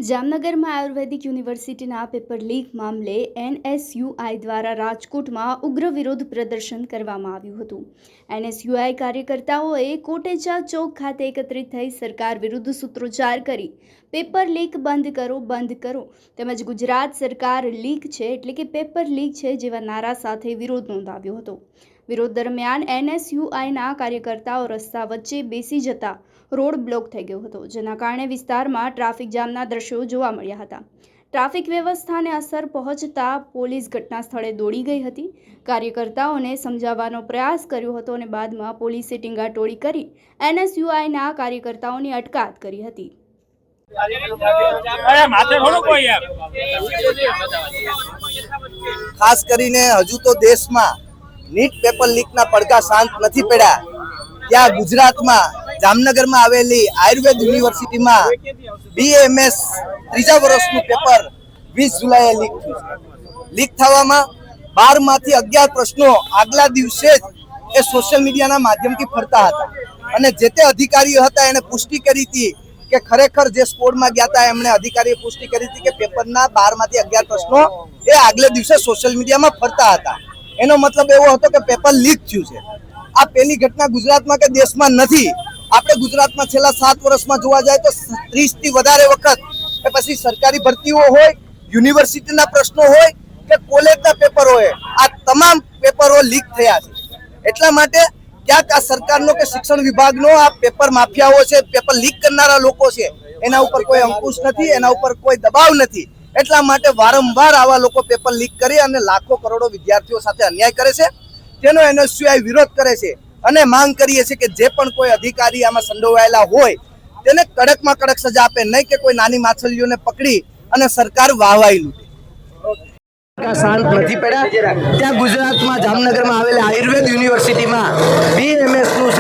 જામનગરમાં આયુર્વેદિક યુનિવર્સિટીના paper leak મામલે એનએસયુઆઈ દ્વારા રાજકોટમાં ઉગ્ર વિરોધ પ્રદર્શન કરવામાં આવ્યું હતું। એનએસયુઆઈ કાર્યકર્તાઓએ કોટેચા ચોક ખાતે એકત્રિત થઈ સરકાર વિરુદ્ધ સૂત્રોચ્ચાર કરી પેપર લીક બંધ કરો તેમજ ગુજરાત સરકાર લીક છે એટલે કે પેપર લીક છે જેવા નારા સાથે વિરોધ નોંધાવ્યો હતો। વિરોધ દરમિયાન એનએસયુઆઈના કાર્યકર્તાઓ રસ્તા વચ્ચે બેસી જતા રોડ બ્લોક થઈ ગયો હતો, જેના કારણે વિસ્તારમાં ટ્રાફિક જામના દ્રશ્યો જોવા મળ્યા હતા। ટ્રાફિક વ્યવસ્થાને અસર પહોંચતા પોલીસ ઘટના સ્થળે દોડી ગઈ હતી। કાર્યકર્તાઓને સમજાવવાનો પ્રયાસ કર્યો હતો અને બાદમાં પોલીસે ટીંગાટોળી કરી એનએસયુઆઈના કાર્યકર્તાઓની અટકાયત કરી હતી। ખાસ કરીને હજુ તો દેશમાં નીટ પેપર લીકના પડઘા શાંત નથી પડ્યા, ત્યાં ગુજરાતમાં જામનગરમાં આવેલી આયુર્વેદ યુનિવર્સિટીમાં બીએમએસ ત્રીજા વર્ષનું પેપર 20 જુલાઈએ લીક થયું છે। લીક થવામાં 12 માંથી 11 પ્રશ્નો આગલા દિવસે જ એ સોશિયલ મીડિયાના માધ્યમથી ફરતા હતા અને જે તે અધિકારીઓ હતા એને પુષ્ટિ કરી હતી કે ખરેખર જે સ્કોડમાં ગયા હતા એમણે અધિકારીએ પુષ્ટિ કરી હતી કે પેપરના 12 માંથી 11 પ્રશ્નો એ આગલે દિવસે સોશિયલ મીડિયામાં ફરતા હતા। એનો મતલબ એવો હતો કે પેપર લીક થયું છે। આ પહેલી ઘટના ગુજરાતમાં કે દેશમાં નથી। આપણે ગુજરાતમાં છેલ્લા 7 વર્ષમાં જોવા જાય તો 30 થી વધારે વખત કે પછી સરકારી ભરતીઓ હોય, યુનિવર્સિટીના પ્રશ્નો હોય કે કોલેજના પેપર હોય, આ તમામ પેપરો લીક થયા છે। એટલા માટે ક્યાંક આ સરકારનો કે શિક્ષણ વિભાગનો આ પેપર માફિયાઓ છે, પેપર લીક કરનારા લોકો છે, એના ઉપર કોઈ અંકુશ નથી, એના ઉપર કોઈ દબાવ નથી। એટલા માટે વારંવાર આવા લોકો પેપર લીક કરી અને લાખો કરોડો વિદ્યાર્થીઓ સાથે અન્યાય કરે છે, તેનો એનએસયુઆઈ વિરોધ કરે છે અને માંગ કરીએ છીએ કે જે પણ કોઈ અધિકારી આમાં સંડોવાયેલા હોય તેને કડકમાં કડક સજા આપે, નહીં કે કોઈ નાની માછલીઓને પકડી અને સરકાર વાહવાઈ લૂંટે। શાંત નથી પડ્યા, ત્યાં ગુજરાતમાં જામનગરમાં આવેલી આયુર્વેદ યુનિવર્સિટીમાં બીએમએસ નું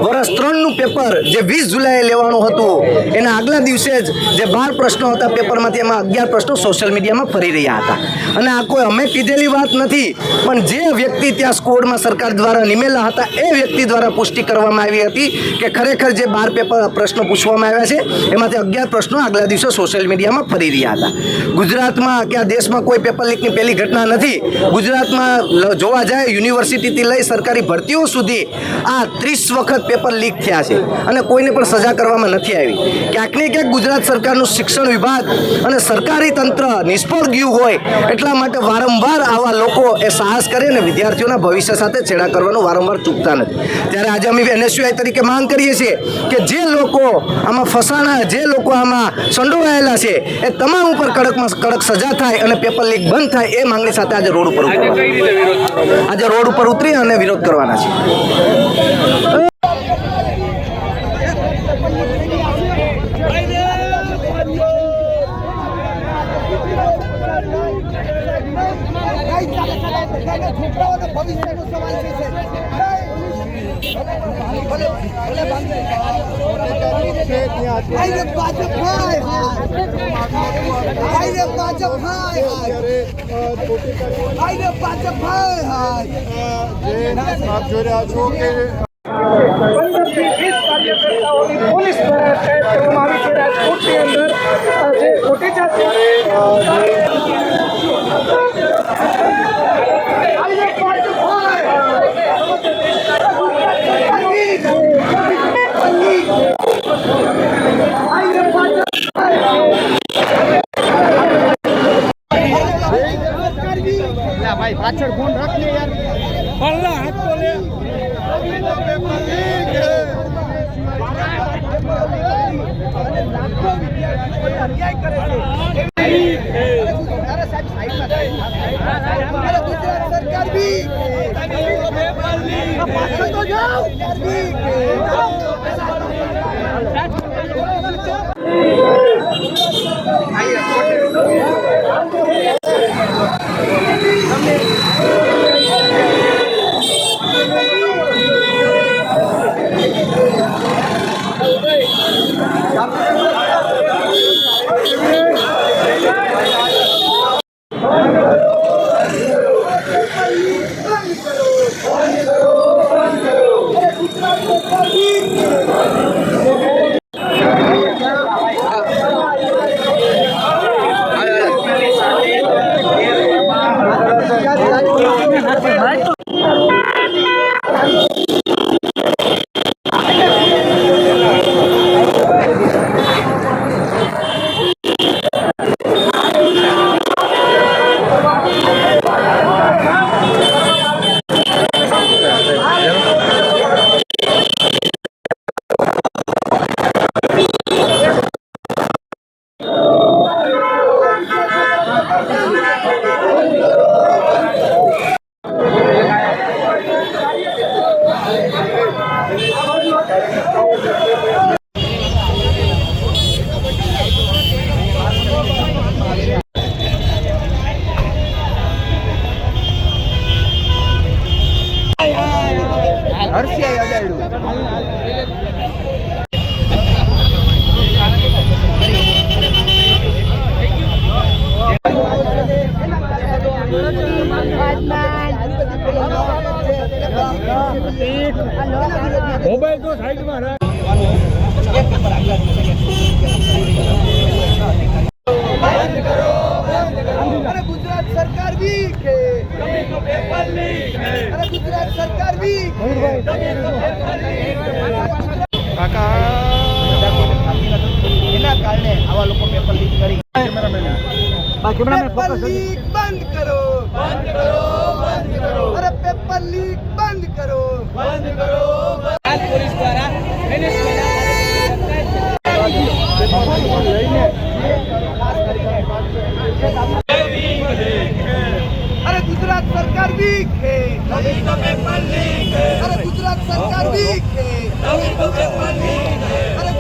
વર્ષ 3 નું પેપર જે 20 જુલાઈએ લેવાનું હતું એના આગલા દિવસે જ જે 12 પ્રશ્નો હતા પેપરમાંથી એમાં 11 પ્રશ્નો સોશિયલ મીડિયામાં ફરી રહ્યા હતા અને આ કોઈ અમે કીધેલી વાત નથી, પણ જે વ્યક્તિ ત્યાં સ્કોડમાં સરકાર દ્વારા નિમેલા હતા એ વ્યક્તિ દ્વારા પુષ્ટિ કરવામાં આવી હતી કે ખરેખર જે 12 પ્રશ્નો પૂછવામાં આવ્યા છે એમાંથી 11 પ્રશ્નો આગલા દિવસે સોશિયલ મીડિયામાં ફરી રહ્યા હતા। ગુજરાતમાં કે આ દેશમાં કોઈ પેપર લીકની પહેલી ઘટના નથી। ગુજરાતમાં જોવા જાય યુનિવર્સિટીથી લઈ સરકારી ભરતીઓ સુધી આ 30 વખત પેપર લીક થયા છે અને કોઈને પણ સજા કરવામાં નથી આવી। ક્યાંક ને ક્યાંક ગુજરાત સરકારનું શિક્ષણ વિભાગ અને સરકારી તંત્ર નિષ્ફળ ગયું હોય એટલા માટે વારંવાર આવા લોકો એ સાહસ કરે અને વિદ્યાર્થીઓના ભવિષ્ય સાથે છેડા કરવાનું વારંવાર ચૂકતા નથી। ત્યારે આજે અમે એનએસયુઆઈ તરીકે માંગ કરીએ છીએ કે જે લોકો આમાં ફસાણા, જે લોકો આમાં સંડોવાયેલા છે એ તમામ ઉપર કડકમાં કડક સજા થાય અને પેપર લીક બંધ થાય એ માંગણી સાથે આજે રોડ ઉપર ઉતરી અને વિરોધ કરવાના છે। આપ જોઈ રહ્યા છો કે 15 થી 20 કાર્યકર્તાઓની પોલીસ દ્વારા અટકાયત કરવામાં આવી છે રાજકોટની અંદર જે કોટેચા ભાઈ પાછળ ફોન રાખ લે યાર, પલ્લા હાથ તો લે। સરકાર બી પાછળ તો જાઓ। મોબાઈલ તો સાઈડમાં રાખ. अरे गुजरात सरकार भी के अरे गुजरात सरकार भी એના કારણે આવા લોકો પેપર લીક કરી પેપર લીક બંધ કરો અરે પેપર લીક બંધ કરો